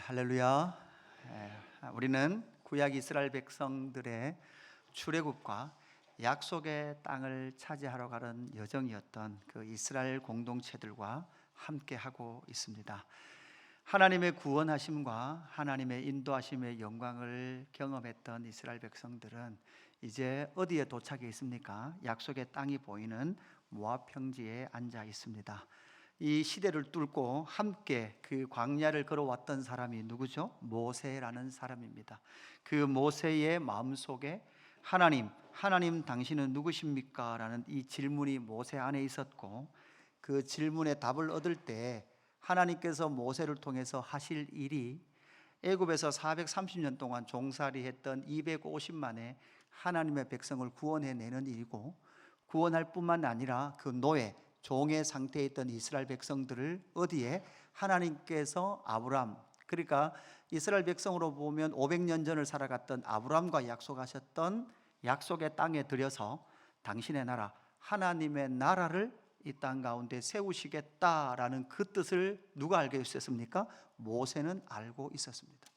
할렐루야. 우리는 구약 이스라엘 백성들의 출애굽과 약속의 땅을 차지하러 가는 여정이었던 그 이스라엘 공동체들과 함께 하고 있습니다. 하나님의 구원하심과 하나님의 인도하심의 영광을 경험했던 이스라엘 백성들은 이제 어디에 도착해 있습니까? 약속의 땅이 보이는 모압 평지에 앉아 있습니다. 이 시대를 뚫고 함께 그 광야를 걸어왔던 사람이 누구죠? 모세라는 사람입니다. 그 모세의 마음속에 하나님 당신은 누구십니까? 라는 이 질문이 모세 안에 있었고, 그 질문에 답을 얻을 때 하나님께서 모세를 통해서 하실 일이 애굽에서 430년 동안 종살이했던 250만의 하나님의 백성을 구원해내는 일이고, 구원할 뿐만 아니라 그 노예 종의 상태에 있던 이스라엘 백성들을 어디에 하나님께서 아브람, 그러니까 이스라엘 백성으로 보면 500년 전을 살아갔던 아브람과 약속하셨던 약속의 땅에 들여서 당신의 나라, 하나님의 나라를 이 땅 가운데 세우시겠다라는 그 뜻을 누가 알게 했었습니까? 모세는 알고 있었습니다.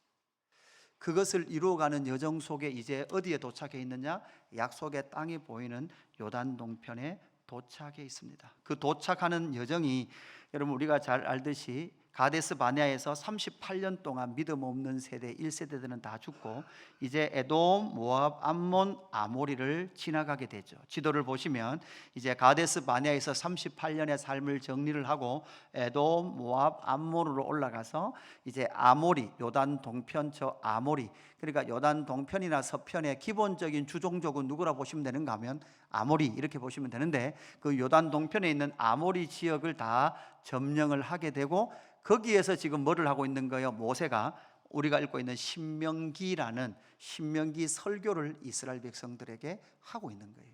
그것을 이루어가는 여정 속에 이제 어디에 도착해 있느냐? 약속의 땅이 보이는 요단 동편에 도착해 있습니다. 그 도착하는 여정이 여러분 우리가 잘 알듯이 가데스 바네아에서 38년 동안 믿음 없는 세대 1세대들은 다 죽고 이제 에돔, 모압, 암몬, 아모리를 지나가게 되죠. 지도를 보시면 이제 가데스 바네아에서 38년의 삶을 정리를 하고 에돔, 모압, 암몬으로 올라가서 이제 아모리, 요단 동편 저 아모리, 그러니까 요단 동편이나 서편의 기본적인 주종족은 누구라 보시면 되는가 하면 아모리 이렇게 보시면 되는데, 그 요단 동편에 있는 아모리 지역을 다 점령을 하게 되고 거기에서 지금 뭐를 하고 있는 거예요? 모세가 우리가 읽고 있는 신명기라는 신명기 설교를 이스라엘 백성들에게 하고 있는 거예요.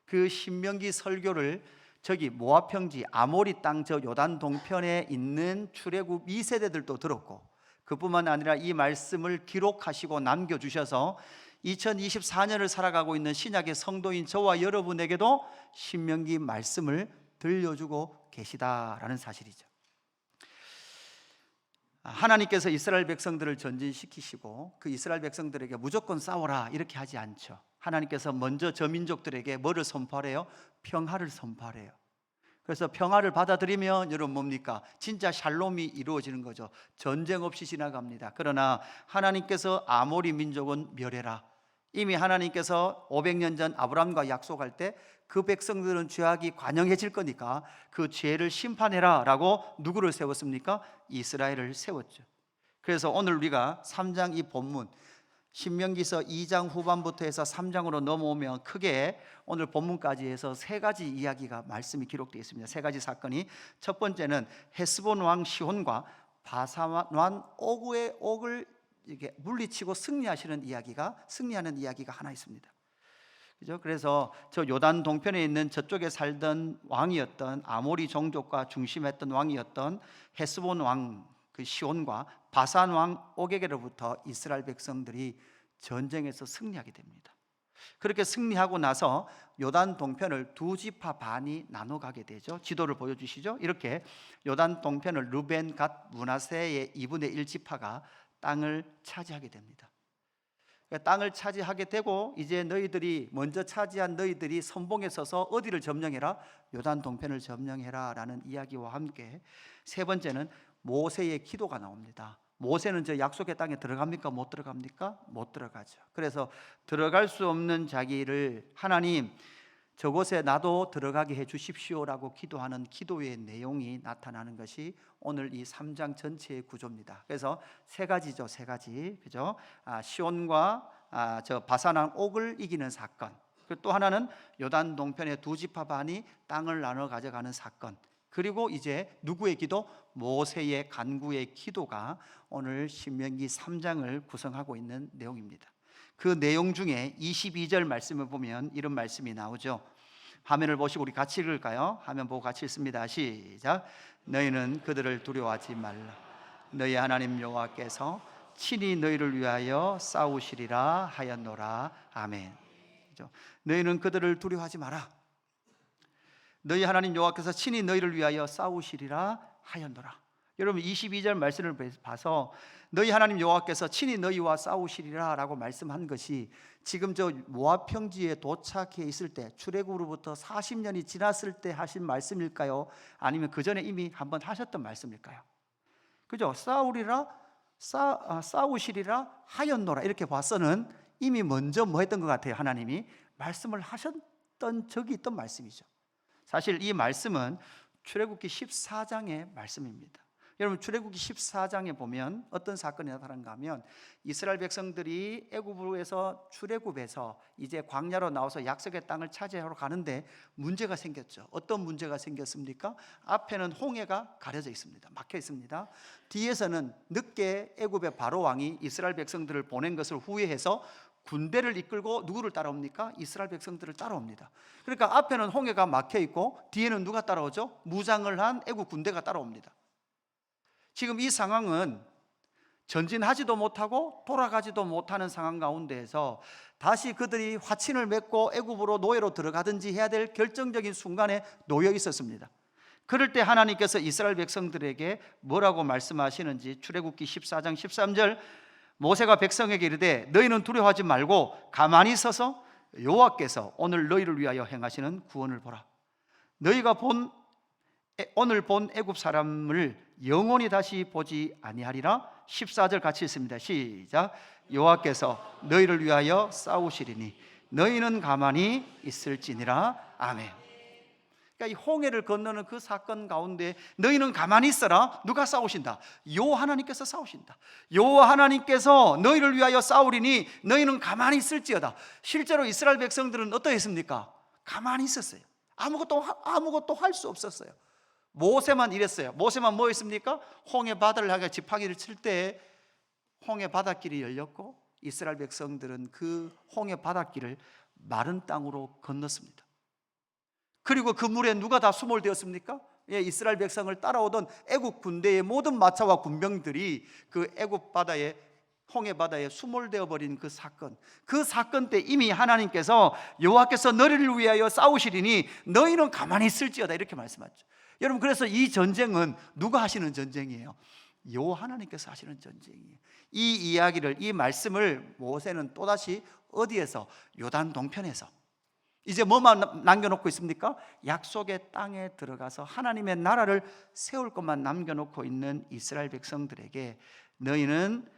그 신명기 설교를 저기 모압 평지 아모리 땅 저 요단 동편에 있는 출애굽 2세대들도 들었고, 그뿐만 아니라 이 말씀을 기록하시고 남겨주셔서 2024년을 살아가고 있는 신약의 성도인 저와 여러분에게도 신명기 말씀을 들려주고 계시다라는 사실이죠. 하나님께서 이스라엘 백성들을 전진시키시고 그 이스라엘 백성들에게 무조건 싸워라 이렇게 하지 않죠. 하나님께서 먼저 저 민족들에게 뭐를 선포하래요? 평화를 선포하래요. 그래서 평화를 받아들이면 여러분 뭡니까? 진짜 샬롬이 이루어지는 거죠. 전쟁 없이 지나갑니다. 그러나 하나님께서 아모리 민족은 멸해라, 이미 하나님께서 500년 전 아브람과 약속할 때 그 백성들은 죄악이 관영해질 거니까 그 죄를 심판해라 라고 누구를 세웠습니까? 이스라엘을 세웠죠. 그래서 오늘 우리가 3장 이 본문 신명기서 2장 후반부터 해서 3장으로 넘어오면 크게 오늘 본문까지 해서 세 가지 이야기가 말씀이 기록되어 있습니다. 세 가지 사건이, 첫 번째는 헤스본 왕 시혼과 바산 왕 오그의 옥을 이렇게 물리치고 승리하는 이야기가 하나 있습니다. 그죠? 그래서 저 요단 동편에 있는 저쪽에 살던 왕이었던 아모리 종족과 중심했던 왕이었던 헤스본 왕 그 시온과 바산 왕 옥에게로부터 이스라엘 백성들이 전쟁에서 승리하게 됩니다. 그렇게 승리하고 나서 요단 동편을 두 지파 반이 나눠 가게 되죠. 지도를 보여주시죠. 이렇게 요단 동편을 르벤, 갓, 므낫세의 2분의 1 지파가 땅을 차지하게 됩니다. 땅을 차지하게 되고 이제 너희들이 먼저 차지한 너희들이 선봉에 서서 어디를 점령해라? 요단 동편을 점령해라 라는 이야기와 함께 세 번째는 모세의 기도가 나옵니다. 모세는 저 약속의 땅에 들어갑니까? 못 들어갑니까? 못 들어가죠. 그래서 들어갈 수 없는 자기를 하나님 저곳에 나도 들어가게 해 주십시오라고 기도하는 기도의 내용이 나타나는 것이 오늘 이 3장 전체의 구조입니다. 그래서 세 가지죠, 세 가지. 그죠? 시온과 저 바산왕 옥을 이기는 사건. 그리고 또 하나는 요단 동편의 두 지파 반이 땅을 나눠 가져가는 사건. 그리고 이제 누구의 기도? 모세의 간구의 기도가 오늘 신명기 3장을 구성하고 있는 내용입니다. 그 내용 중에 22절 말씀을 보면 이런 말씀이 나오죠. 화면을 보시고 우리 같이 읽을까요? 화면 보고 같이 읽습니다. 시작. 너희는 그들을 두려워하지 말라. 너희 하나님 여호와께서 친히 너희를 위하여 싸우시리라 하였노라. 아멘. 너희는 그들을 두려워하지 마라. 너희 하나님 여호와께서 친히 너희를 위하여 싸우시리라 하였노라. 여러분 22절 말씀을 봐서 너희 하나님 여호와께서 친히 너희와 싸우시리라 라고 말씀한 것이 지금 저 모압 평지에 도착해 있을 때, 출애굽으로부터 40년이 지났을 때 하신 말씀일까요? 아니면 그 전에 이미 한번 하셨던 말씀일까요? 그죠? 싸우시리라 하였노라 이렇게 봐서는 이미 먼저 뭐 했던 것 같아요. 하나님이 말씀을 하셨던 적이 있던 말씀이죠. 사실 이 말씀은 출애굽기 14장의 말씀입니다. 여러분 출애굽기 14장에 보면 어떤 사건이 나타난가 하면 이스라엘 백성들이 애굽에서 출애굽해서 이제 광야로 나와서 약속의 땅을 차지하러 가는데 문제가 생겼죠. 어떤 문제가 생겼습니까? 앞에는 홍해가 가려져 있습니다. 막혀 있습니다. 뒤에서는 늦게 애굽의 바로 왕이 이스라엘 백성들을 보낸 것을 후회해서 군대를 이끌고 누구를 따라옵니까? 이스라엘 백성들을 따라옵니다. 그러니까 앞에는 홍해가 막혀 있고 뒤에는 누가 따라오죠? 무장을 한 애굽 군대가 따라옵니다. 지금 이 상황은 전진하지도 못하고 돌아가지도 못하는 상황 가운데에서 다시 그들이 화친을 맺고 애굽으로 노예로 들어가든지 해야 될 결정적인 순간에 놓여 있었습니다. 그럴 때 하나님께서 이스라엘 백성들에게 뭐라고 말씀하시는지 출애굽기 14장 13절 모세가 백성에게 이르되 너희는 두려워하지 말고 가만히 서서 여호와께서 오늘 너희를 위하여 행하시는 구원을 보라. 너희가 오늘 본 애굽 사람을 영원히 다시 보지 아니하리라. 14절 같이 읽습니다. 시작. 여호와께서 너희를 위하여 싸우시리니 너희는 가만히 있을지니라. 아멘. 그러니까 이 홍해를 건너는 그 사건 가운데 너희는 가만히 있어라. 누가 싸우신다? 여호와 하나님께서 싸우신다. 여호와 하나님께서 너희를 위하여 싸우리니 너희는 가만히 있을지어다. 실제로 이스라엘 백성들은 어떠했습니까? 가만히 있었어요. 아무것도 할 수 없었어요. 모세만 이랬어요. 모세만 뭐 했습니까? 홍해 바다를 향해 지팡이를 칠 때 홍해 바닷길이 열렸고 이스라엘 백성들은 그 홍해 바닷길을 마른 땅으로 건넜습니다. 그리고 그 물에 누가 다 수몰되었습니까? 이스라엘 백성을 따라오던 애굽 군대의 모든 마차와 군병들이 그 애굽 바다에 홍해 바다에 수몰되어 버린 그 사건 때 이미 하나님께서 여호와께서 너희를 위하여 싸우시리니 너희는 가만히 있을지어다 이렇게 말씀하죠. 여러분 그래서 이 전쟁은 누가 하시는 전쟁이에요? 여호와 하나님께서 하시는 전쟁이에요. 이 이야기를, 이 말씀을 모세는 또다시 어디에서? 요단 동편에서 이제 뭐만 남겨놓고 있습니까? 약속의 땅에 들어가서 하나님의 나라를 세울 것만 남겨놓고 있는 이스라엘 백성들에게 너희는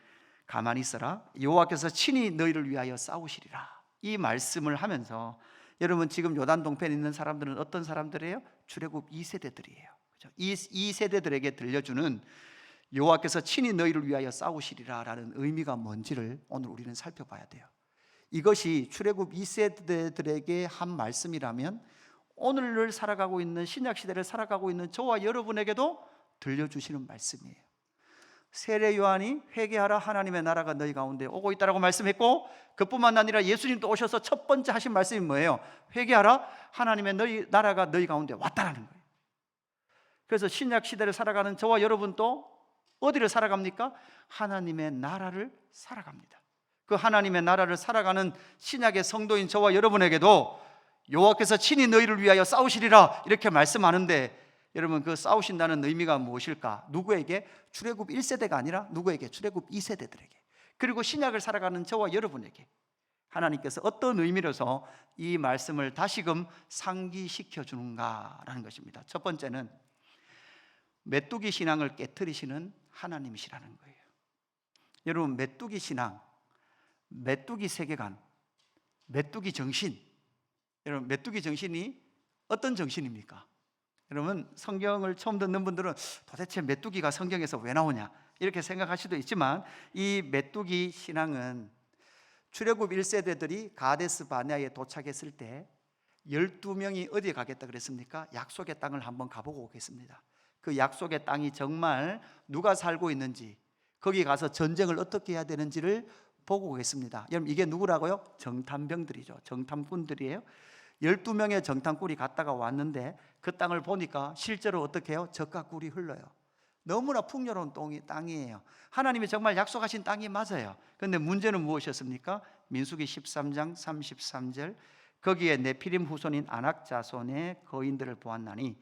가만히 있어라. 여호와께서 친히 너희를 위하여 싸우시리라. 이 말씀을 하면서 여러분 지금 요단 동편에 있는 사람들은 어떤 사람들이에요? 출애굽 2세대들이에요. 그렇죠? 이 세대들에게 들려주는 여호와께서 친히 너희를 위하여 싸우시리라라는 의미가 뭔지를 오늘 우리는 살펴봐야 돼요. 이것이 출애굽 2세대들에게 한 말씀이라면 오늘을 살아가고 있는 신약 시대를 살아가고 있는 저와 여러분에게도 들려주시는 말씀이에요. 세례 요한이 회개하라 하나님의 나라가 너희 가운데 오고 있다라고 말씀했고 그뿐만 아니라 예수님도 오셔서 첫 번째 하신 말씀이 뭐예요? 회개하라 하나님의 너희 나라가 너희 가운데 왔다라는 거예요. 그래서 신약 시대를 살아가는 저와 여러분도 어디를 살아갑니까? 하나님의 나라를 살아갑니다. 그 하나님의 나라를 살아가는 신약의 성도인 저와 여러분에게도 여호와께서 친히 너희를 위하여 싸우시리라 이렇게 말씀하는데 여러분 그 싸우신다는 의미가 무엇일까? 누구에게? 출애굽 1세대가 아니라 누구에게? 출애굽 2세대들에게. 그리고 신약을 살아가는 저와 여러분에게 하나님께서 어떤 의미로서 이 말씀을 다시금 상기시켜 주는가라는 것입니다. 첫 번째는 메뚜기 신앙을 깨트리시는 하나님이시라는 거예요. 여러분 메뚜기 신앙, 메뚜기 세계관, 메뚜기 정신, 여러분 메뚜기 정신이 어떤 정신입니까? 여러분 성경을 처음 듣는 분들은 도대체 메뚜기가 성경에서 왜 나오냐 이렇게 생각할 수도 있지만 이 메뚜기 신앙은 출애굽 1세대들이 가데스 바네아에 도착했을 때 12명이 어디에 가겠다 그랬습니까? 약속의 땅을 한번 가보고 오겠습니다. 그 약속의 땅이 정말 누가 살고 있는지 거기 가서 전쟁을 어떻게 해야 되는지를 보고 오겠습니다. 여러분 이게 누구라고요? 정탐병들이죠. 정탐꾼들이에요. 12명의 정탐꾼이 갔다가 왔는데 그 땅을 보니까 실제로 어떻게 해요? 젖과 꿀이 흘러요. 너무나 풍요로운 땅이에요. 하나님이 정말 약속하신 땅이 맞아요. 그런데 문제는 무엇이었습니까? 민수기 13장 33절 거기에 네피림 후손인 아낙 자손의 거인들을 보았나니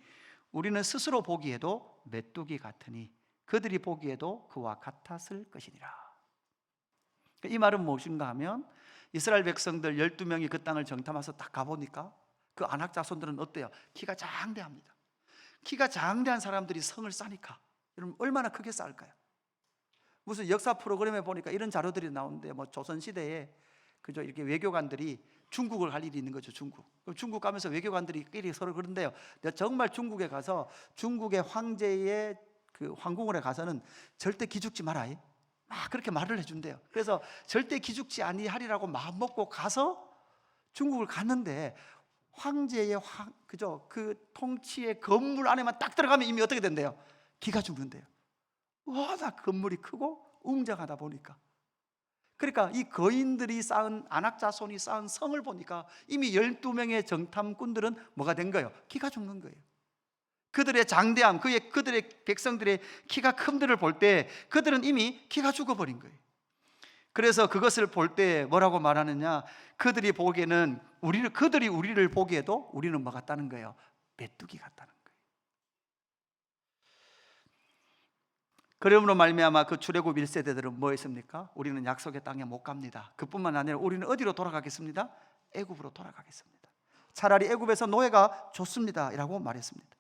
우리는 스스로 보기에도 메뚜기 같으니 그들이 보기에도 그와 같았을 것이니라. 이 말은 무엇인가 하면 이스라엘 백성들 12명이 그 땅을 정탐해서 딱 가보니까 그 아낙 자손들은 어때요? 키가 장대합니다. 키가 장대한 사람들이 성을 쌓으니까 여러분 얼마나 크게 쌓을까요? 무슨 역사 프로그램에 보니까 이런 자료들이 나오는데 뭐 조선시대에 그저 이렇게 외교관들이 중국을 갈 일이 있는 거죠. 중국 가면서 외교관들이 서로 그런데요, 내가 정말 중국에 가서 중국의 황제의 그 황궁을 가서는 절대 기죽지 마라, 막 그렇게 말을 해준대요. 그래서 절대 기죽지 아니하리라고 마음 먹고 가서 중국을 갔는데 황제의 그 통치의 건물 안에만 딱 들어가면 이미 어떻게 된대요? 기가 죽는데요. 워낙 건물이 크고 웅장하다 보니까. 그러니까 이 거인들이 쌓은, 아낙 자손이 쌓은 성을 보니까 이미 12명의 정탐꾼들은 뭐가 된 거예요? 기가 죽는 거예요. 그들의 장대함, 그들의 백성들의 키가 큼들을 볼 때 그들은 이미 기가 죽어버린 거예요. 그래서 그것을 볼 때 뭐라고 말하느냐, 그들이 보기에는 그들이 우리를 보기에도 우리는 뭐 같다는 거예요? 메뚜기 같다는 거예요. 그러므로 말미암아 그 출애굽 1세대들은 뭐 했습니까? 우리는 약속의 땅에 못 갑니다. 그뿐만 아니라 우리는 어디로 돌아가겠습니다? 애굽으로 돌아가겠습니다. 차라리 애굽에서 노예가 좋습니다 라고 말했습니다.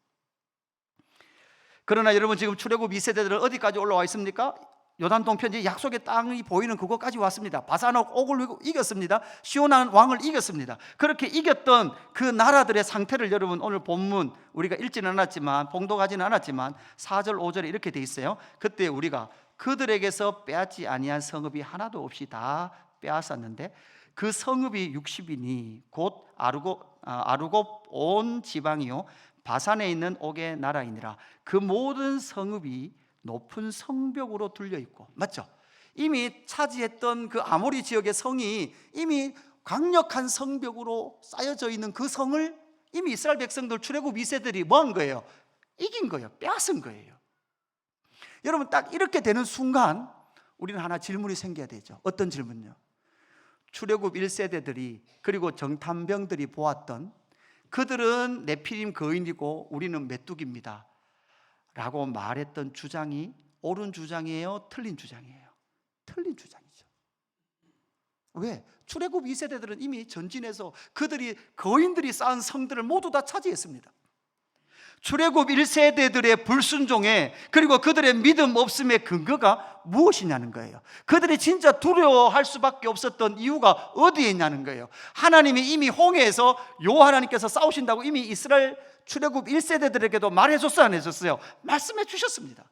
그러나 여러분, 지금 출애굽 2세대들은 어디까지 올라와 있습니까? 요단 동편지 약속의 땅이 보이는 그곳까지 왔습니다. 바산옥 옥을 이겼습니다. 시온한 왕을 이겼습니다. 그렇게 이겼던 그 나라들의 상태를 여러분 오늘 본문 우리가 읽지는 않았지만, 봉독하지는 않았지만 4절 5절에 이렇게 돼 있어요. 그때 우리가 그들에게서 빼앗지 아니한 성읍이 하나도 없이 다 빼앗았는데 그 성읍이 60이니 곧 아르곱 온 지방이요 바산에 있는 옥의 나라이니라. 그 모든 성읍이 높은 성벽으로 둘려 있고, 맞죠? 이미 차지했던 그 아모리 지역의 성이 이미 강력한 성벽으로 쌓여져 있는 그 성을 이미 이스라엘 백성들 출애굽 2세들이 뭐 한 거예요? 이긴 거예요. 빼앗은 거예요. 여러분, 딱 이렇게 되는 순간 우리는 하나 질문이 생겨야 되죠. 어떤 질문요? 출애굽 1세대들이 그리고 정탐병들이 보았던, 그들은 네피림 거인이고 우리는 메뚜기입니다 라고 말했던 주장이 옳은 주장이에요? 틀린 주장이에요? 틀린 주장이죠. 왜? 출애굽 2세대들은 이미 전진해서 거인들이 쌓은 성들을 모두 다 차지했습니다. 출애굽 1세대들의 불순종에, 그리고 그들의 믿음 없음의 근거가 무엇이냐는 거예요. 그들이 진짜 두려워할 수밖에 없었던 이유가 어디에 있냐는 거예요. 하나님이 이미 홍해에서 여호와 하나님께서 싸우신다고 이미 이스라엘 출애굽 1세대들에게도 말해줬어요, 안 해줬어요? 말씀해 주셨습니다.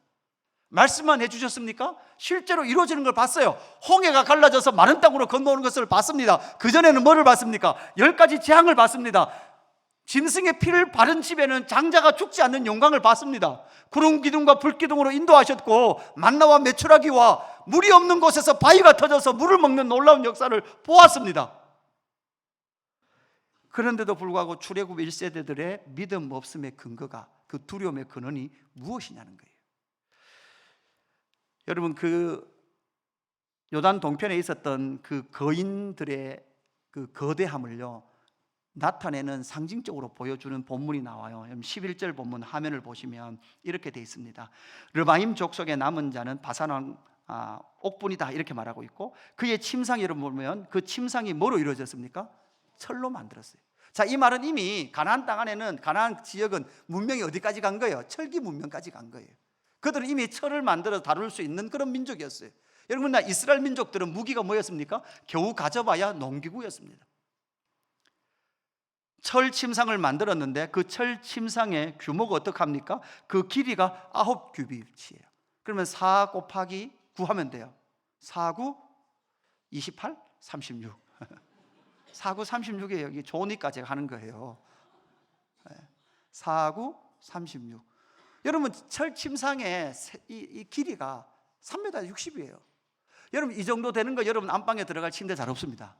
말씀만 해주셨습니까? 실제로 이루어지는 걸 봤어요. 홍해가 갈라져서 마른 땅으로 건너오는 것을 봤습니다. 그전에는 뭐를 봤습니까? 10가지 재앙을 봤습니다. 짐승의 피를 바른 집에는 장자가 죽지 않는 영광을 봤습니다. 구름 기둥과 불 기둥으로 인도하셨고 만나와 메추라기와 물이 없는 곳에서 바위가 터져서 물을 먹는 놀라운 역사를 보았습니다. 그런데도 불구하고 출애굽 1세대들의 믿음 없음의 근거가, 그 두려움의 근원이 무엇이냐는 거예요. 여러분, 그 요단 동편에 있었던 그 거인들의 그 거대함을요 나타내는, 상징적으로 보여주는 본문이 나와요. 11절 본문 화면을 보시면 이렇게 되어 있습니다. 르바임 족속의 남은 자는 바산 옥분이다 이렇게 말하고 있고, 그의 침상이 여러분 보면 그 침상이 뭐로 이루어졌습니까? 철로 만들었어요. 자, 이 말은 이미 가나안 땅 안에는, 가나안 지역은 문명이 어디까지 간 거예요? 철기 문명까지 간 거예요. 그들은 이미 철을 만들어 다룰 수 있는 그런 민족이었어요. 여러분, 이스라엘 민족들은 무기가 뭐였습니까? 겨우 가져봐야 농기구였습니다. 철 침상을 만들었는데 그 철 침상의 규모가 어떡합니까? 그 길이가 9규빗이에요. 그러면 4 곱하기 9 하면 돼요. 4, 9, 28, 36 4, 9, 36이에요. 여기 좋으니까 제가 하는 거예요. 4, 9, 36. 여러분, 철 침상의 이 길이가 3m 60이에요. 여러분, 이 정도 되는 거 여러분 안방에 들어갈 침대 잘 없습니다.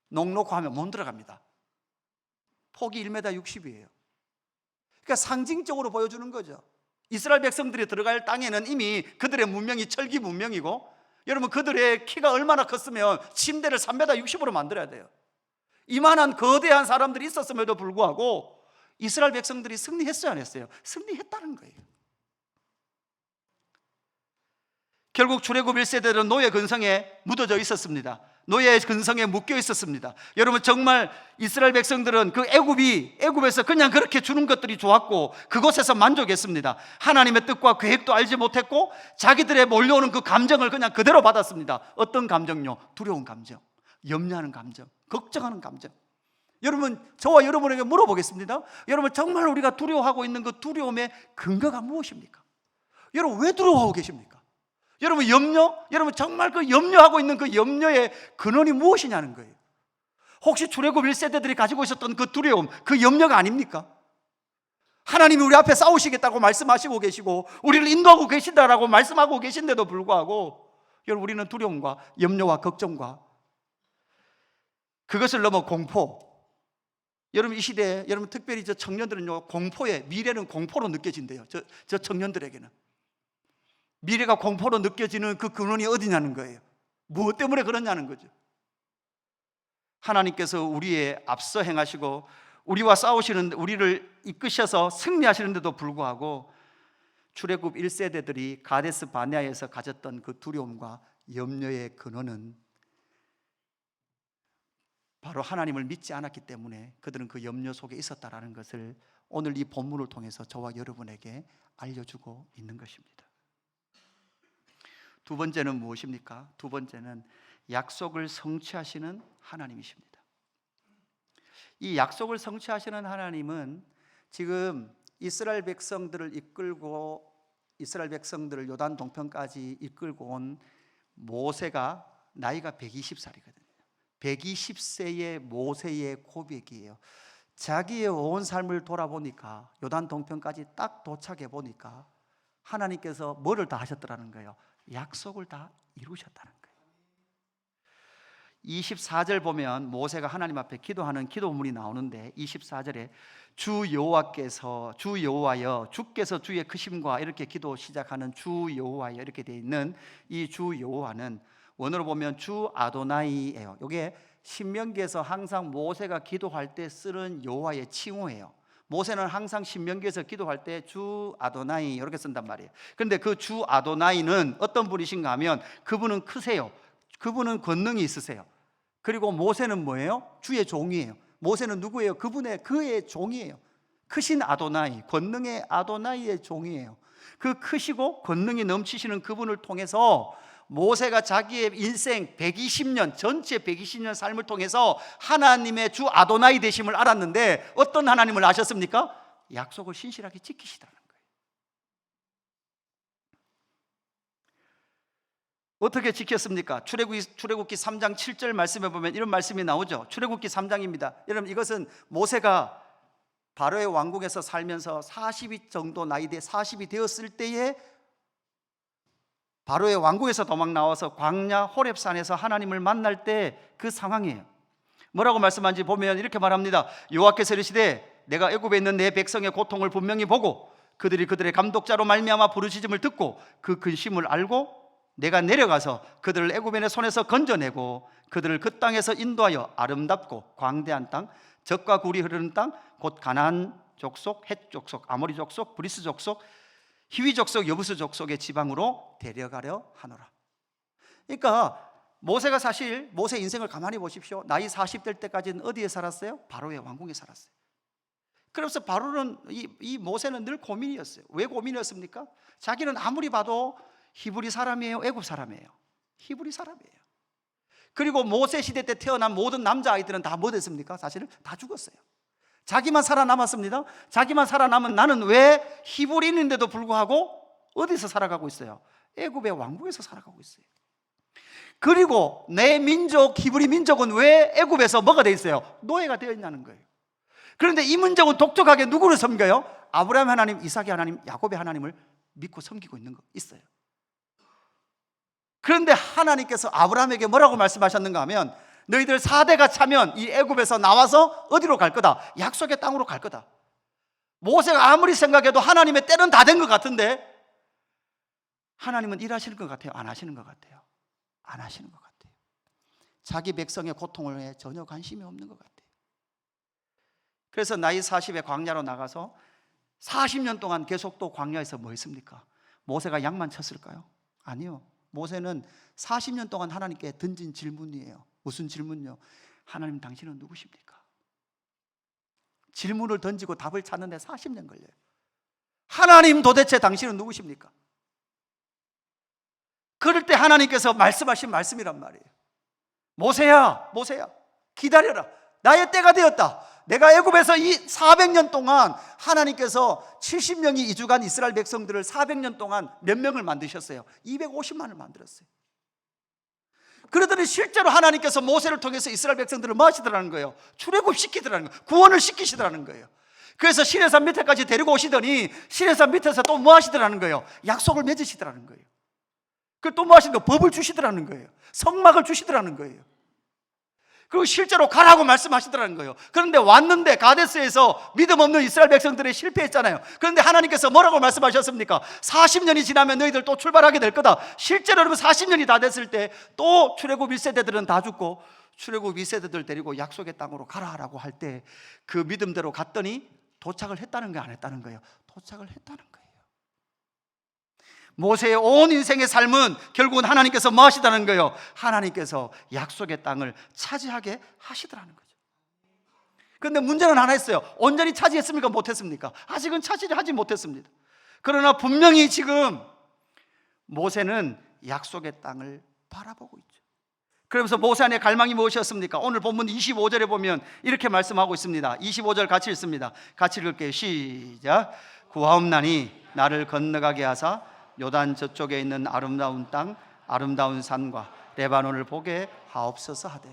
녹놓고 하면 못 들어갑니다. 폭이 1m 60이에요. 그러니까 상징적으로 보여주는 거죠. 이스라엘 백성들이 들어갈 땅에는 이미 그들의 문명이 철기 문명이고, 여러분 그들의 키가 얼마나 컸으면 침대를 3m 60으로 만들어야 돼요. 이만한 거대한 사람들이 있었음에도 불구하고 이스라엘 백성들이 승리했어요, 안 했어요? 승리했다는 거예요. 결국 출애굽 1세대들은 노예 근성에 묻어져 있었습니다. 노예 근성에 묶여 있었습니다. 여러분, 정말 이스라엘 백성들은 그 애굽에서 그냥 그렇게 주는 것들이 좋았고 그곳에서 만족했습니다. 하나님의 뜻과 계획도 알지 못했고 자기들의 몰려오는 그 감정을 그냥 그대로 받았습니다. 어떤 감정요? 두려운 감정, 염려하는 감정, 걱정하는 감정. 여러분, 저와 여러분에게 물어보겠습니다. 여러분, 정말 우리가 두려워하고 있는 그 두려움의 근거가 무엇입니까? 여러분, 왜 두려워하고 계십니까? 여러분, 여러분 정말 그 염려하고 있는 그 염려의 근원이 무엇이냐는 거예요. 혹시 출애굽 1세대들이 가지고 있었던 그 두려움, 그 염려가 아닙니까? 하나님이 우리 앞에 싸우시겠다고 말씀하시고 계시고 우리를 인도하고 계신다라고 말씀하고 계신데도 불구하고 여러분, 우리는 두려움과 염려와 걱정과 그것을 넘어 공포. 여러분, 이 시대에 여러분 특별히 저 청년들은요, 미래는 공포로 느껴진대요. 저 청년들에게는 미래가 공포로 느껴지는 그 근원이 어디냐는 거예요. 무엇 때문에 그러냐는 거죠. 하나님께서 우리의 앞서 행하시고 우리와 싸우시는, 우리를 이끄셔서 승리하시는데도 불구하고 출애굽 1세대들이 가데스 바네아에서 가졌던 그 두려움과 염려의 근원은 바로 하나님을 믿지 않았기 때문에 그들은 그 염려 속에 있었다라는 것을 오늘 이 본문을 통해서 저와 여러분에게 알려주고 있는 것입니다. 두 번째는 무엇입니까? 두 번째는 약속을 성취하시는 하나님이십니다. 이 약속을 성취하시는 하나님은 지금 이스라엘 백성들을 요단 동편까지 이끌고 온 모세가 나이가 120살이거든요. 120세의 모세의 고백이에요. 자기의 온 삶을 돌아보니까 요단 동편까지 딱 도착해 보니까 하나님께서 뭐를 다 하셨더라는 거예요? 약속을 다 이루셨다는 거예요. 24절 보면 모세가 하나님 앞에 기도하는 기도문이 나오는데 24절에 주 여호와여, 주께서 주의 크심과 이렇게 기도 시작하는 주 여호와여 이렇게 되어 있는 이 주 여호와는 원어로 보면 주 아도나이예요. 이게 신명기에서 항상 모세가 기도할 때 쓰는 여호와의 칭호예요. 모세는 항상 신명기에서 기도할 때 주 아도나이 이렇게 쓴단 말이에요. 그런데 그 주 아도나이는 어떤 분이신가 하면 그분은 크세요. 그분은 권능이 있으세요. 그리고 모세는 뭐예요? 주의 종이에요. 모세는 누구예요? 그의 종이에요. 크신 아도나이, 권능의 아도나이의 종이에요. 그 크시고 권능이 넘치시는 그분을 통해서 모세가 자기의 인생 120년, 전체 120년 삶을 통해서 하나님의 주 아도나이 되심을 알았는데 어떤 하나님을 아셨습니까? 약속을 신실하게 지키시다는 거예요. 어떻게 지켰습니까? 출애굽기 3장 7절 말씀에 보면 이런 말씀이 나오죠. 출애굽기 3장입니다. 여러분, 이것은 모세가 바로의 왕궁에서 살면서 40이 정도 나이 돼 40이 되었을 때에 바로의 왕궁에서 도망 나와서 광야 호렙산에서 하나님을 만날 때 그 상황이에요. 뭐라고 말씀하는지 보면 이렇게 말합니다. 여호와께서 이르시되 내가 애굽에 있는 내 백성의 고통을 분명히 보고 그들이 그들의 감독자로 말미암아 부르짖음을 듣고 그 근심을 알고 내가 내려가서 그들을 애굽인의 손에서 건져내고 그들을 그 땅에서 인도하여 아름답고 광대한 땅, 젖과 굴이 흐르는 땅, 곧 가나안 족속, 헷 족속, 아모리 족속, 브리스 족속, 히위 족속, 여부스 족속의 지방으로 데려가려 하노라. 그러니까 모세가 사실 모세 인생을 가만히 보십시오. 나이 40될 때까지는 어디에 살았어요? 바로의 왕궁에 살았어요. 그래서 바로는 이 모세는 늘 고민이었어요. 왜 고민이었습니까? 자기는 아무리 봐도 히브리 사람이에요? 애굽 사람이에요? 히브리 사람이에요. 그리고 모세 시대 때 태어난 모든 남자아이들은 다 뭐 됐습니까? 사실은 다 죽었어요. 자기만 살아남았습니다. 자기만 살아남은 나는 왜 히브리인인데도 불구하고 어디서 살아가고 있어요? 애굽의 왕국에서 살아가고 있어요. 그리고 내 민족, 히브리 민족은 왜 애굽에서 뭐가 돼 있어요? 노예가 되어 있냐는 거예요. 그런데 이 민족은 독특하게 누구를 섬겨요? 아브라함 하나님, 이삭의 하나님, 야곱의 하나님을 믿고 섬기고 있는 거 있어요. 그런데 하나님께서 아브라함에게 뭐라고 말씀하셨는가 하면 너희들 4대가 차면 이 애굽에서 나와서 어디로 갈 거다? 약속의 땅으로 갈 거다. 모세가 아무리 생각해도 하나님의 때는 다 된 것 같은데 하나님은 일하시는 것 같아요? 안 하시는 것 같아요? 안 하시는 것 같아요. 자기 백성의 고통을 해 전혀 관심이 없는 것 같아요. 그래서 나이 40에 광야로 나가서 40년 동안 계속 또 광야에서 뭐 했습니까? 모세가 양만 쳤을까요? 아니요. 모세는 40년 동안 하나님께 던진 질문이에요. 무슨 질문요? 하나님, 당신은 누구십니까? 질문을 던지고 답을 찾는데 40년 걸려요. 하나님, 도대체 당신은 누구십니까? 그럴 때 하나님께서 말씀하신 말씀이란 말이에요. 모세야, 모세야, 기다려라. 나의 때가 되었다. 내가 애굽에서 이 400년 동안 하나님께서 70년이 이주간 이스라엘 백성들을 400년 동안 몇 명을 만드셨어요? 250만을 만들었어요. 그러더니 실제로 하나님께서 모세를 통해서 이스라엘 백성들을 뭐 하시더라는 거예요? 출애굽시키더라는 거예요. 구원을 시키시더라는 거예요. 그래서 시내산 밑에까지 데리고 오시더니 시내산 밑에서 또 뭐 하시더라는 거예요? 약속을 맺으시더라는 거예요. 그리고 또 뭐 하시는 거예요? 법을 주시더라는 거예요. 성막을 주시더라는 거예요. 그리고 실제로 가라고 말씀하시더라는 거예요. 그런데 왔는데 가데스에서 믿음 없는 이스라엘 백성들이 실패했잖아요. 그런데 하나님께서 뭐라고 말씀하셨습니까? 40년이 지나면 너희들 또 출발하게 될 거다. 실제로 여러분 40년이 다 됐을 때 또 출애굽 1세대들은 다 죽고 출애굽 2세대들 데리고 약속의 땅으로 가라라고 할 때 그 믿음대로 갔더니 도착을 했다는 거예요, 안 했다는 거예요? 도착을 했다는 거예요. 모세의 온 인생의 삶은 결국은 하나님께서 뭐 하시다는 거예요? 하나님께서 약속의 땅을 차지하게 하시더라는 거죠. 그런데 문제는 하나 있어요. 온전히 차지했습니까? 못했습니까? 아직은 차지하지 못했습니다. 그러나 분명히 지금 모세는 약속의 땅을 바라보고 있죠. 그러면서 모세 안에 갈망이 무엇이었습니까? 오늘 본문 25절에 보면 이렇게 말씀하고 있습니다. 25절 같이 읽습니다. 같이 읽을게요. 시작. 구하옵나니 나를 건너가게 하사 요단 저쪽에 있는 아름다운 땅, 아름다운 산과 레바논을 보게 하옵소서 하되.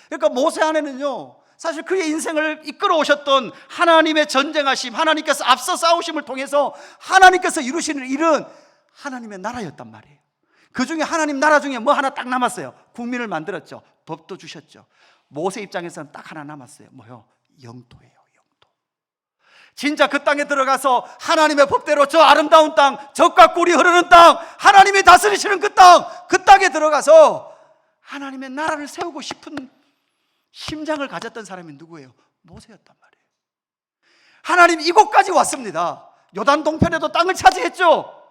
그러니까 모세 안에는요, 사실 그의 인생을 이끌어 오셨던 하나님의 전쟁하심, 하나님께서 앞서 싸우심을 통해서 하나님께서 이루시는 일은 하나님의 나라였단 말이에요. 그 중에 하나님 나라 중에 뭐 하나 딱 남았어요. 국민을 만들었죠. 법도 주셨죠. 모세 입장에서는 딱 하나 남았어요. 뭐요? 영토예요. 진짜 그 땅에 들어가서 하나님의 법대로 저 아름다운 땅, 젖과 꿀이 흐르는 땅, 하나님이 다스리시는 그 땅, 그 땅에 들어가서 하나님의 나라를 세우고 싶은 심장을 가졌던 사람이 누구예요? 모세였단 말이에요. 하나님 이곳까지 왔습니다. 요단 동편에도 땅을 차지했죠.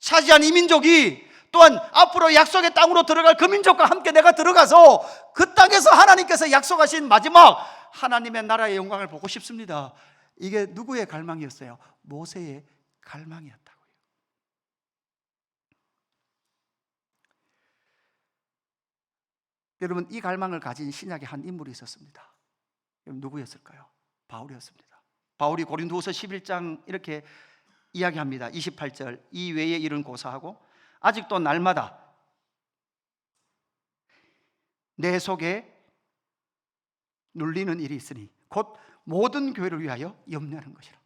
차지한 이 민족이 또한 앞으로 약속의 땅으로 들어갈 그 민족과 함께 내가 들어가서 그 땅에서 하나님께서 약속하신 마지막 하나님의 나라의 영광을 보고 싶습니다. 이게 누구의 갈망이었어요? 모세의 갈망이었다고요. 여러분, 이 갈망을 가진 신약의 한 인물이 있었습니다. 여러분, 누구였을까요? 바울이었습니다. 바울이 고린도후서 11장 이렇게 이야기합니다. 28절, 이 외의 일은 고사하고 아직도 날마다 내 속에 눌리는 일이 있으니 곧 모든 교회를 위하여 염려하는 것이라.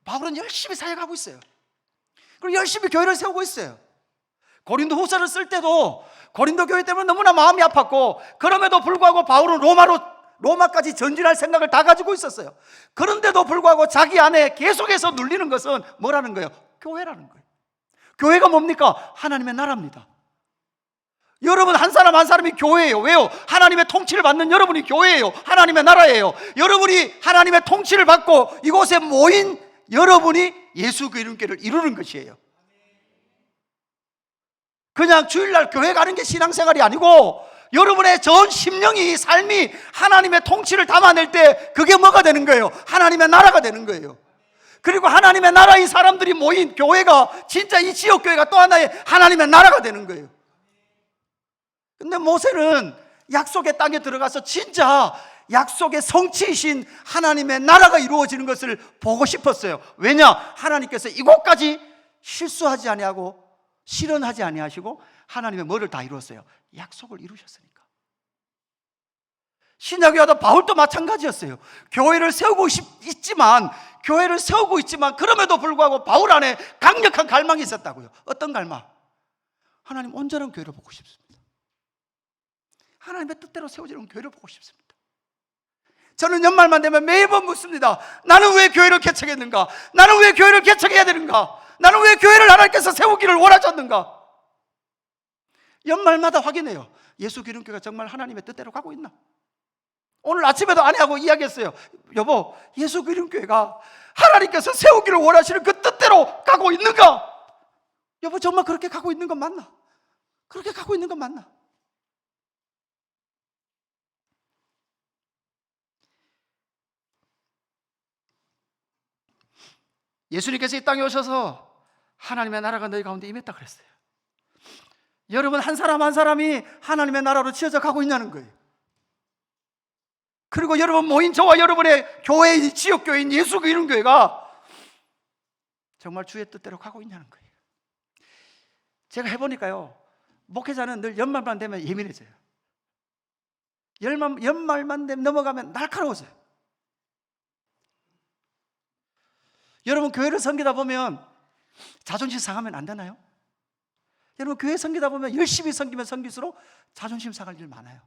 바울은 열심히 사역하고 있어요. 그리고 열심히 교회를 세우고 있어요. 고린도 후서를 쓸 때도 고린도 교회 때문에 너무나 마음이 아팠고, 그럼에도 불구하고 바울은 로마까지 전진할 생각을 다 가지고 있었어요. 그런데도 불구하고 자기 안에 계속해서 눌리는 것은 뭐라는 거예요? 교회라는 거예요. 교회가 뭡니까? 하나님의 나라입니다. 여러분 한 사람 한 사람이 교회예요. 왜요? 하나님의 통치를 받는 여러분이 교회예요. 하나님의 나라예요. 여러분이 하나님의 통치를 받고 이곳에 모인 여러분이 예수 그리스도를 이루는 것이에요. 그냥 주일날 교회 가는 게 신앙생활이 아니고 여러분의 전 심령이, 삶이 하나님의 통치를 담아낼 때 그게 뭐가 되는 거예요? 하나님의 나라가 되는 거예요. 그리고 하나님의 나라의 사람들이 모인 교회가 진짜 이 지역교회가 또 하나의 하나님의 나라가 되는 거예요. 근데 모세는 약속의 땅에 들어가서 진짜 약속의 성취이신 하나님의 나라가 이루어지는 것을 보고 싶었어요. 왜냐? 하나님께서 이곳까지 실수하지 아니하고 실현하지 아니하시고 하나님의 뭐를 다 이루었어요? 약속을 이루셨으니까. 신약의 바울도 마찬가지였어요. 교회를 세우고 있지만 그럼에도 불구하고 바울 안에 강력한 갈망이 있었다고요. 어떤 갈망? 하나님 온전한 교회를 보고 싶습니다. 하나님의 뜻대로 세워지는 교회를 보고 싶습니다. 저는 연말만 되면 매번 묻습니다. 나는 왜 교회를 개척했는가? 나는 왜 교회를 개척해야 되는가? 나는 왜 교회를 하나님께서 세우기를 원하셨는가? 연말마다 확인해요. 예수 기름교회가 정말 하나님의 뜻대로 가고 있나? 오늘 아침에도 아내하고 이야기했어요. 여보, 예수 기름교회가 하나님께서 세우기를 원하시는 그 뜻대로 가고 있는가? 여보, 정말 그렇게 가고 있는 건 맞나? 그렇게 가고 있는 건 맞나? 예수님께서 이 땅에 오셔서 하나님의 나라가 너희 가운데 임했다 그랬어요. 여러분, 한 사람 한 사람이 하나님의 나라로 지어져 가고 있냐는 거예요. 그리고 여러분 모인 저와 여러분의 교회인, 지역교회인 예수교 이름교회가 정말 주의 뜻대로 가고 있냐는 거예요. 제가 해보니까요, 목회자는 늘 연말만 되면 예민해져요. 연말만 되면 넘어가면 날카로워져요. 여러분, 교회를 섬기다 보면 자존심 상하면 안 되나요? 여러분, 교회 섬기다 보면 열심히 섬기면 섬길수록 자존심 상할 일 많아요.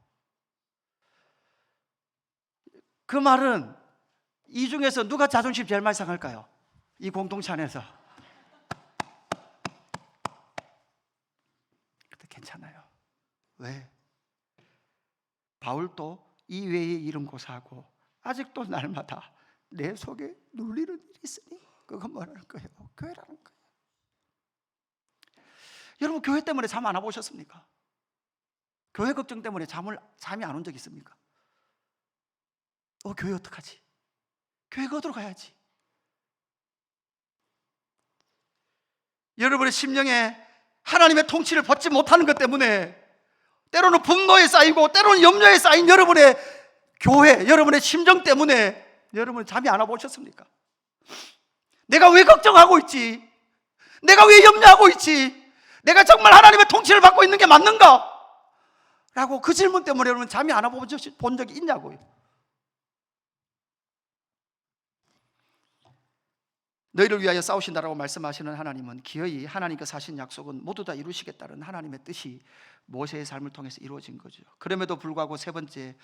그 말은 이 중에서 누가 자존심 제일 많이 상할까요? 이 공동체 안에서. 그때 괜찮아요. 왜? 바울도 이 외의 이름 고사하고 아직도 날마다 내 속에 눌리는 일이 있으니 그건 뭐라는 거예요? 교회라는 거예요. 여러분, 교회 때문에 잠 안 와보셨습니까? 교회 걱정 때문에 잠이 안 온 적 있습니까? 교회 어떡하지? 교회가 어디로 가야지? 여러분의 심령에 하나님의 통치를 받지 못하는 것 때문에 때로는 분노에 쌓이고 때로는 염려에 쌓인 여러분의 교회, 여러분의 심정 때문에 여러분 잠이 안 와보셨습니까? 내가 왜 걱정하고 있지? 내가 왜 염려하고 있지? 내가 정말 하나님의 통치를 받고 있는 게 맞는가? 라고 그 질문 때문에 여러분 잠이 안 와본 적이 있냐고요. 너희를 위하여 싸우신다라고 말씀하시는 하나님은 기어이 하나님께서 하신 약속은 모두 다 이루시겠다는 하나님의 뜻이 모세의 삶을 통해서 이루어진 거죠. 그럼에도 불구하고 세 번째,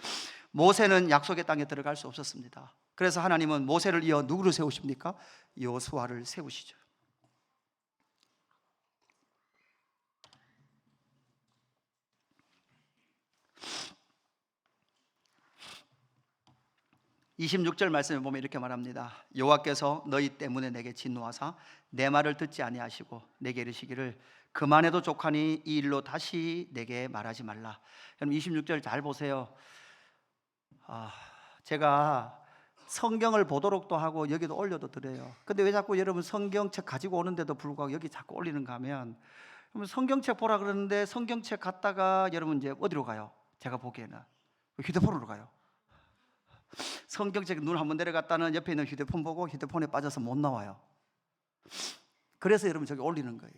모세는 약속의 땅에 들어갈 수 없었습니다. 그래서 하나님은 모세를 이어 누구를 세우십니까? 여호수아를 세우시죠. (26절) 말씀에 보면 이렇게 말합니다. 여호와께서 너희 때문에 내게 진노하사 내 말을 듣지 아니하시고 내게 이르시기를 그만해도 족하니 이 일로 다시 내게 말하지 말라. 여러분 26절 잘 보세요. 제가 성경을 보도록도 하고 여기도 올려도 드려요. 근데 왜 자꾸 여러분 성경책 가지고 오는데도 불구하고 여기 자꾸 올리는가 하면, 여러분 성경책 보라 그러는데 성경책 갔다가 여러분 이제 어디로 가요? 제가 보기에는 휴대폰으로 가요. 성경책 눈 한번 내려갔다는 옆에 있는 휴대폰 보고 휴대폰에 빠져서 못 나와요. 그래서 여러분 저기 올리는 거예요.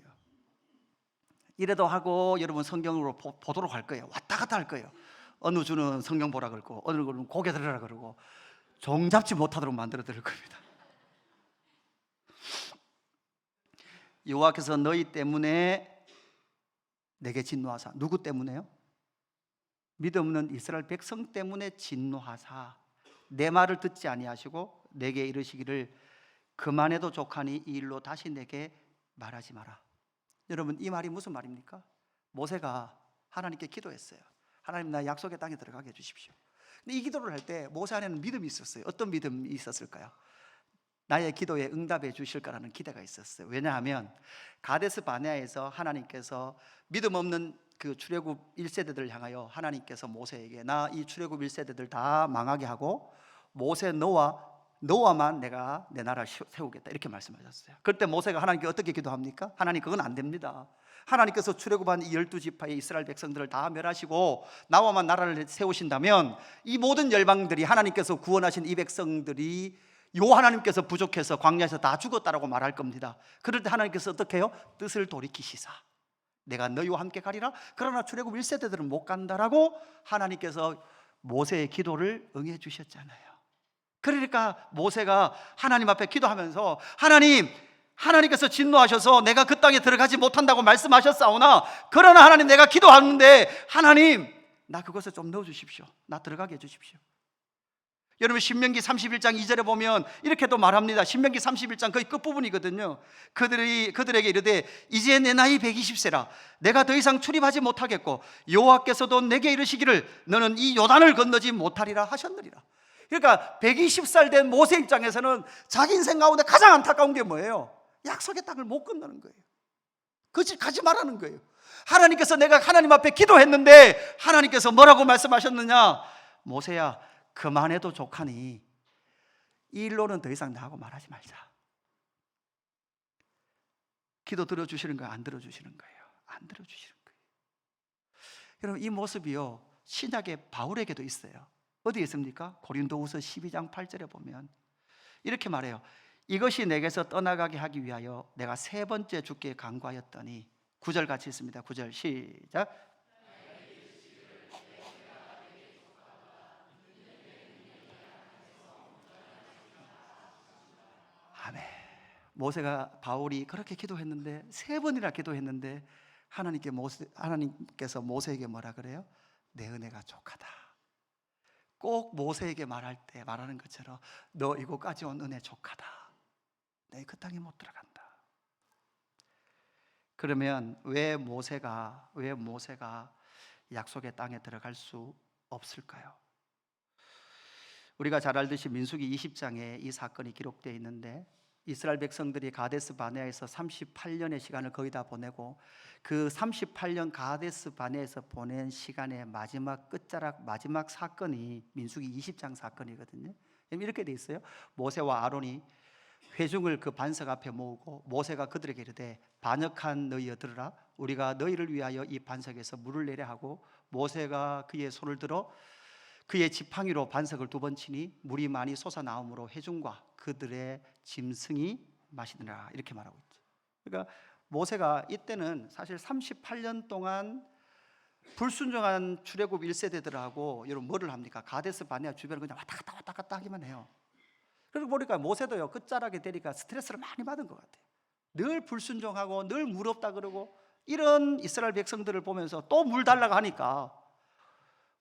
이래도 하고 여러분 성경으로 보도록 할 거예요. 왔다 갔다 할 거예요. 어느 주는 성경 보라 그러고 어느 주는 고개 들으라 그러고 종잡지 못하도록 만들어 드릴 겁니다. 여호와께서 너희 때문에 내게 진노하사, 누구 때문에요? 믿음 없는 이스라엘 백성 때문에 진노하사 내 말을 듣지 아니하시고 내게 이르시기를 그만해도 족하니 이 일로 다시 내게 말하지 마라. 여러분 이 말이 무슨 말입니까? 모세가 하나님께 기도했어요. 하나님, 나 약속의 땅에 들어가게 해주십시오. 근데 이 기도를 할 때 모세 안에는 믿음이 있었어요. 어떤 믿음이 있었을까요? 나의 기도에 응답해 주실 거라는 기대가 있었어요. 왜냐하면 가데스 바네아에서 하나님께서 믿음 없는 그 출애굽 1세대들을 향하여 하나님께서 모세에게 나 이 출애굽 1세대들 다 망하게 하고 모세 너와만 내가 내 나라를 세우겠다 이렇게 말씀하셨어요. 그때 모세가 하나님께 어떻게 기도합니까? 하나님, 그건 안 됩니다. 하나님께서 출애굽한 이 12지파의 이스라엘 백성들을 다 멸하시고 나와만 나라를 세우신다면 이 모든 열방들이, 하나님께서 구원하신 이 백성들이 요 하나님께서 부족해서 광야에서 다 죽었다라고 말할 겁니다. 그럴 때 하나님께서 어떻게 해요? 뜻을 돌이키시사 내가 너희와 함께 가리라. 그러나 출애굽 1세대들은 못 간다라고 하나님께서 모세의 기도를 응해 주셨잖아요. 그러니까 모세가 하나님 앞에 기도하면서 하나님께서 진노하셔서 내가 그 땅에 들어가지 못한다고 말씀하셨사오나 그러나 하나님, 내가 기도하는데 하나님 나 그것을 좀 넣어주십시오. 나 들어가게 해주십시오. 여러분 신명기 31장 2절에 보면 이렇게도 말합니다. 신명기 31장 거의 끝부분이거든요. 그들에게 이르되 이제 내 나이 120세라 내가 더 이상 출입하지 못하겠고 여호와께서도 내게 이르시기를 너는 이 요단을 건너지 못하리라 하셨느니라. 그러니까 120살 된 모세 입장에서는 자기 인생 가운데 가장 안타까운 게 뭐예요? 약속의 땅을 못 건너는 거예요. 거짓 가지 말라는 거예요. 하나님께서 내가 하나님 앞에 기도했는데 하나님께서 뭐라고 말씀하셨느냐? 모세야, 그만해도 족하니 이 일로는 더 이상 나하고 말하지 말자. 기도 들어주시는 거예요? 안 들어주시는 거예요? 안 들어주시는 거예요. 여러분, 이 모습이요 신약의 바울에게도 있어요. 어디에 있습니까? 고린도후서 12장 8절에 보면 이렇게 말해요. 이것이 내게서 떠나가게 하기 위하여 내가 세 번째 주께 간구하였더니, 9절 같이 있습니다. 9절 시작. 아멘. 모세가 바울이 그렇게 기도했는데, 세 번이나 기도했는데 하나님께서 모세에게 뭐라 그래요? 내 은혜가 족하다. 꼭 모세에게 말할 때 말하는 것처럼 너 이곳까지 온 은혜 족하다. 내 그 땅에 못 들어간다. 그러면 왜 모세가 약속의 땅에 들어갈 수 없을까요? 우리가 잘 알듯이 민수기 20장에 이 사건이 기록되어 있는데, 이스라엘 백성들이 가데스 바네아에서 38년의 시간을 거의 다 보내고, 그 38년 가데스 바네아에서 보낸 시간의 마지막 끝자락, 마지막 사건이 민수기 20장 사건이거든요. 이렇게 돼 있어요. 모세와 아론이 회중을 그 반석 앞에 모으고 모세가 그들에게 이르되, 반역한 너희여 들으라. 우리가 너희를 위하여 이 반석에서 물을 내려 하고, 모세가 그의 손을 들어 그의 지팡이로 반석을 2번 치니 물이 많이 솟아나오므로 회중과 그들의 짐승이 마시느라. 이렇게 말하고 있죠. 그러니까 모세가 이때는 사실 38년 동안 불순종한 출애굽 1세대들하고 여러분 뭐를 합니까? 가데스 바네아 주변을 그냥 왔다 갔다 하기만 해요. 그리고 보니까 모세도요 끝자락에 되니까 스트레스를 많이 받은 것 같아요. 늘 불순종하고 늘 물 없다 그러고, 이런 이스라엘 백성들을 보면서 또 물 달라고 하니까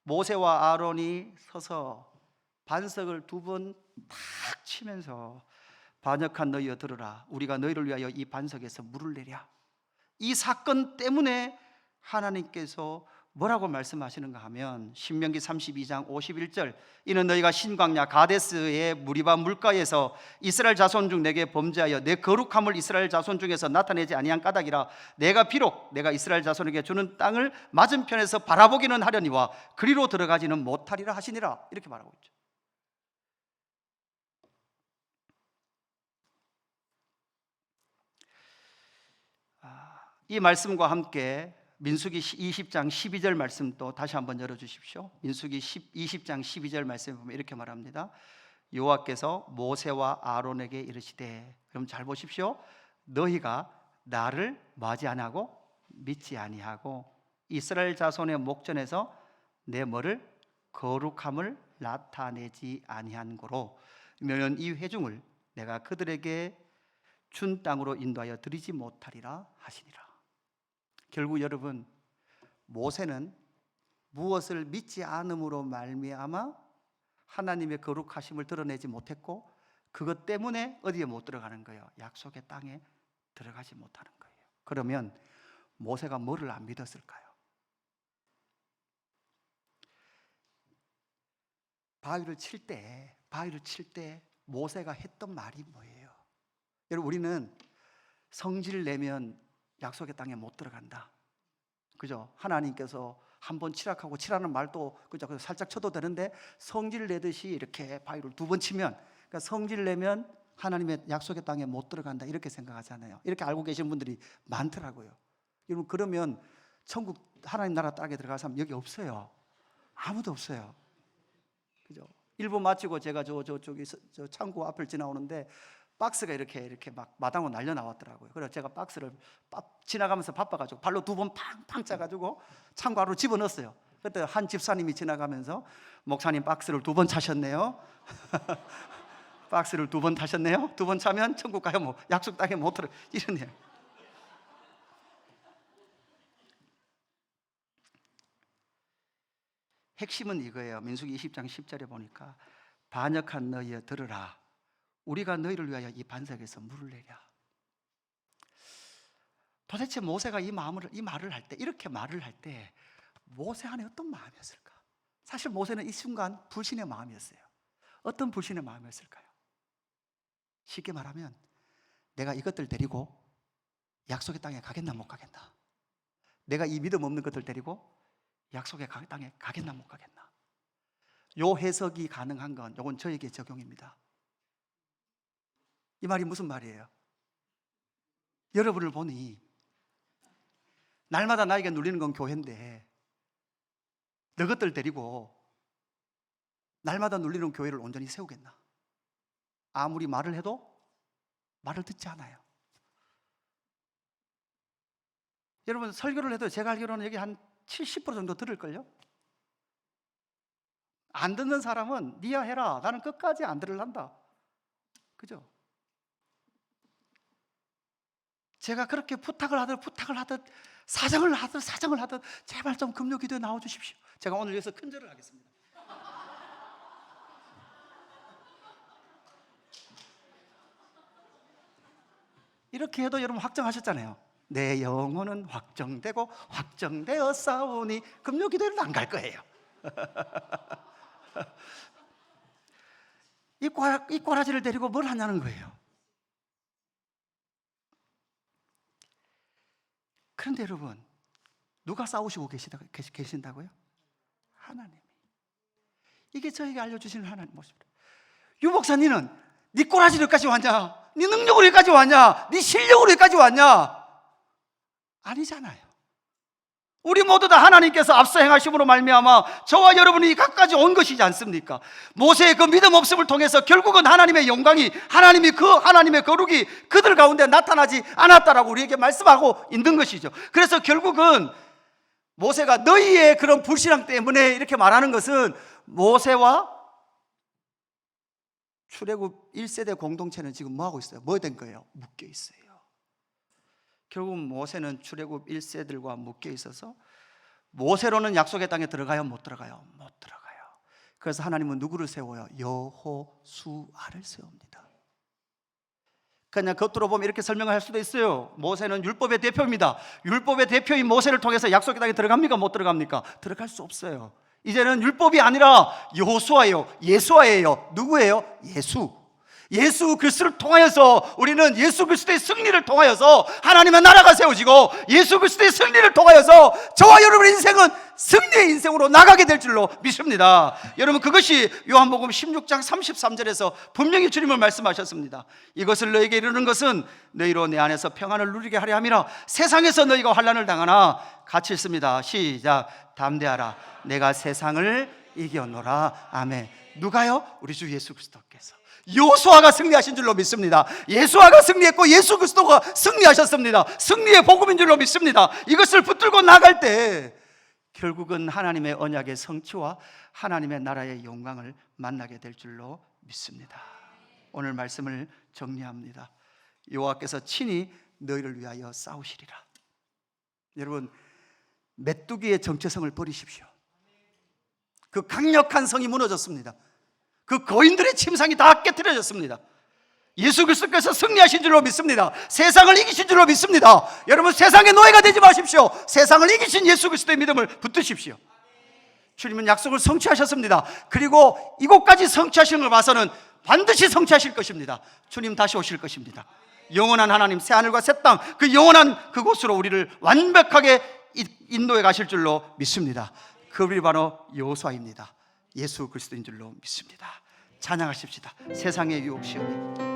모세와 아론이 서서 반석을 2번 탁 치면서, 반역한 너희여 들으라. 우리가 너희를 위하여 이 반석에서 물을 내려. 이 사건 때문에 하나님께서 뭐라고 말씀하시는가 하면, 신명기 32장 51절, 이는 너희가 신광야 가데스의 무리바 물가에서 이스라엘 자손 중 내게 범죄하여 내 거룩함을 이스라엘 자손 중에서 나타내지 아니한 까닭이라. 내가 비록 내가 이스라엘 자손에게 주는 땅을 맞은편에서 바라보기는 하려니와 그리로 들어가지는 못하리라 하시니라. 이렇게 말하고 있죠. 이 말씀과 함께 민수기 20장 12절 말씀도 다시 한번 열어주십시오. 민수기 20장 12절 말씀에 보면 이렇게 말합니다. 여호와께서 모세와 아론에게 이르시되, 그럼 잘 보십시오. 너희가 나를 뭐하지 아니하고 믿지 아니하고 이스라엘 자손의 목전에서 내 뭐를 거룩함을 나타내지 아니한 고로, 그러면 이 회중을 내가 그들에게 준 땅으로 인도하여 드리지 못하리라 하시니라. 결국 여러분, 모세는 무엇을 믿지 않음으로 말미암아 하나님의 거룩하심을 드러내지 못했고, 그것 때문에 어디에 못 들어가는 거예요? 약속의 땅에 들어가지 못하는 거예요. 그러면 모세가 뭐를 안 믿었을까요? 바위를 칠 때 모세가 했던 말이 뭐예요? 여러분, 우리는 성질 내면 약속의 땅에 못 들어간다, 그죠? 하나님께서 한번 치라하고 치라는 말도 그죠? 살짝 쳐도 되는데, 성질 내듯이 이렇게 바위를 2번 치면, 그러니까 성질 내면 하나님의 약속의 땅에 못 들어간다, 이렇게 생각하잖아요. 이렇게 알고 계시는 분들이 많더라고요. 여러분, 그러면 천국 하나님 나라 땅에 들어갈 사람 여기 없어요. 아무도 없어요, 그죠? 1부 마치고 제가 저기 저 창고 앞을 지나오는데 박스가 이렇게 막 마당으로 날려 나왔더라고요. 그래서 제가 박스를 지나가면서 바빠가지고 발로 2번 팡팡 짜가지고 창고 안으로 집어넣었어요. 그때 한 집사님이 지나가면서, 목사님 박스를 2번 차셨네요. 박스를 2번 타셨네요. 2번 차면 천국 가요. 뭐 약속 땅에 못 들어, 이러네요. 핵심은 이거예요. 민수기 20장 10절에 보니까, 반역한 너희여 들으라. 우리가 너희를 위하여 이 반석에서 물을 내랴. 도대체 모세가 이 말을 할 때, 이렇게 말을 할 때 모세 안에 어떤 마음이었을까? 사실 모세는 이 순간 불신의 마음이었어요. 어떤 불신의 마음이었을까요? 쉽게 말하면, 내가 이것들 데리고 약속의 땅에 가겠나 못 가겠나? 내가 이 믿음 없는 것들 데리고 약속의 땅에 가겠나 못 가겠나? 요 해석이 가능한 건 요건 저에게 적용입니다. 이 말이 무슨 말이에요? 여러분을 보니 날마다 나에게 눌리는 건 교회인데 너것들 데리고 날마다 눌리는 교회를 온전히 세우겠나? 아무리 말을 해도 말을 듣지 않아요. 여러분 설교를 해도 제가 알기로는 여기 한 70% 정도 들을걸요? 안 듣는 사람은 니야 해라. 나는 끝까지 안 들을란다. 그죠? 제가 그렇게 부탁을 하듯 사정을 하듯 제발 좀 금요 기도에 나와주십시오. 제가 오늘 여기서 큰절을 하겠습니다. 이렇게 해도 여러분 확정하셨잖아요. 내 영혼은 확정되어 싸우니 금요 기도에는 안 갈 거예요. 이 꼬라지를 데리고 뭘 하냐는 거예요. 그런데 여러분, 누가 싸우시고 계신다고요? 하나님이. 이게 저에게 알려주시는 하나님 모습입니다. 유 목사님은 네 꼬라지로 여기까지 왔냐? 네 능력으로 여기까지 왔냐? 네 실력으로 여기까지 왔냐? 아니잖아요. 우리 모두 다 하나님께서 앞서 행하심으로 말미암아 저와 여러분이 각까지 온 것이지 않습니까? 모세의 그 믿음 없음을 통해서 결국은 하나님의 영광이 하나님의 거룩이 그들 가운데 나타나지 않았다라고 우리에게 말씀하고 있는 것이죠. 그래서 결국은 모세가 너희의 그런 불신앙 때문에 이렇게 말하는 것은 모세와 출애굽 1세대 공동체는 지금 뭐 하고 있어요? 뭐 된 거예요? 묶여 있어요. 결국 모세는 출애굽 1세들과 묶여 있어서 모세로는 약속의 땅에 들어가요? 못 들어가요? 못 들어가요. 그래서 하나님은 누구를 세워요? 여호수아를 세웁니다. 그냥 겉으로 보면 이렇게 설명할 수도 있어요. 모세는 율법의 대표입니다. 율법의 대표인 모세를 통해서 약속의 땅에 들어갑니까? 못 들어갑니까? 들어갈 수 없어요. 이제는 율법이 아니라 여호수아예요. 예수아예요. 누구예요? 예수 그리스도를 통하여서 우리는 예수 그리스도의 승리를 통하여서 하나님의 나라가 세워지고 예수 그리스도의 승리를 통하여서 저와 여러분의 인생은 승리의 인생으로 나가게 될 줄로 믿습니다. 여러분 그것이 요한복음 16장 33절에서 분명히 주님은 말씀하셨습니다. 이것을 너에게 이르는 것은 너희로 내 안에서 평안을 누리게 하려 함이라. 세상에서 너희가 환난을 당하나 같이 있습니다. 시작. 담대하라. 내가 세상을 이겨노라. 아멘. 누가요? 우리 주 예수 그리스도께서. 여호수아가 승리하신 줄로 믿습니다. 예수아가 승리했고 예수 그리스도가 승리하셨습니다. 승리의 복음인 줄로 믿습니다. 이것을 붙들고 나갈 때 결국은 하나님의 언약의 성취와 하나님의 나라의 영광을 만나게 될 줄로 믿습니다. 오늘 말씀을 정리합니다. 여호와께서 친히 너희를 위하여 싸우시리라. 여러분 메뚜기의 정체성을 버리십시오. 그 강력한 성이 무너졌습니다. 그 거인들의 침상이 다 깨트려졌습니다. 예수 그리스도께서 승리하신 줄로 믿습니다. 세상을 이기신 줄로 믿습니다. 여러분 세상의 노예가 되지 마십시오. 세상을 이기신 예수 그리스도의 믿음을 붙드십시오. 주님은 약속을 성취하셨습니다. 그리고 이곳까지 성취하시는 걸 봐서는 반드시 성취하실 것입니다. 주님 다시 오실 것입니다. 영원한 하나님 새 하늘과 새 땅 그 영원한 그곳으로 우리를 완벽하게 인도해 가실 줄로 믿습니다. 그분이 바로 여호수아입니다. 예수 그리스도인 줄로 믿습니다. 찬양하십시다. 세상의 유혹 시험에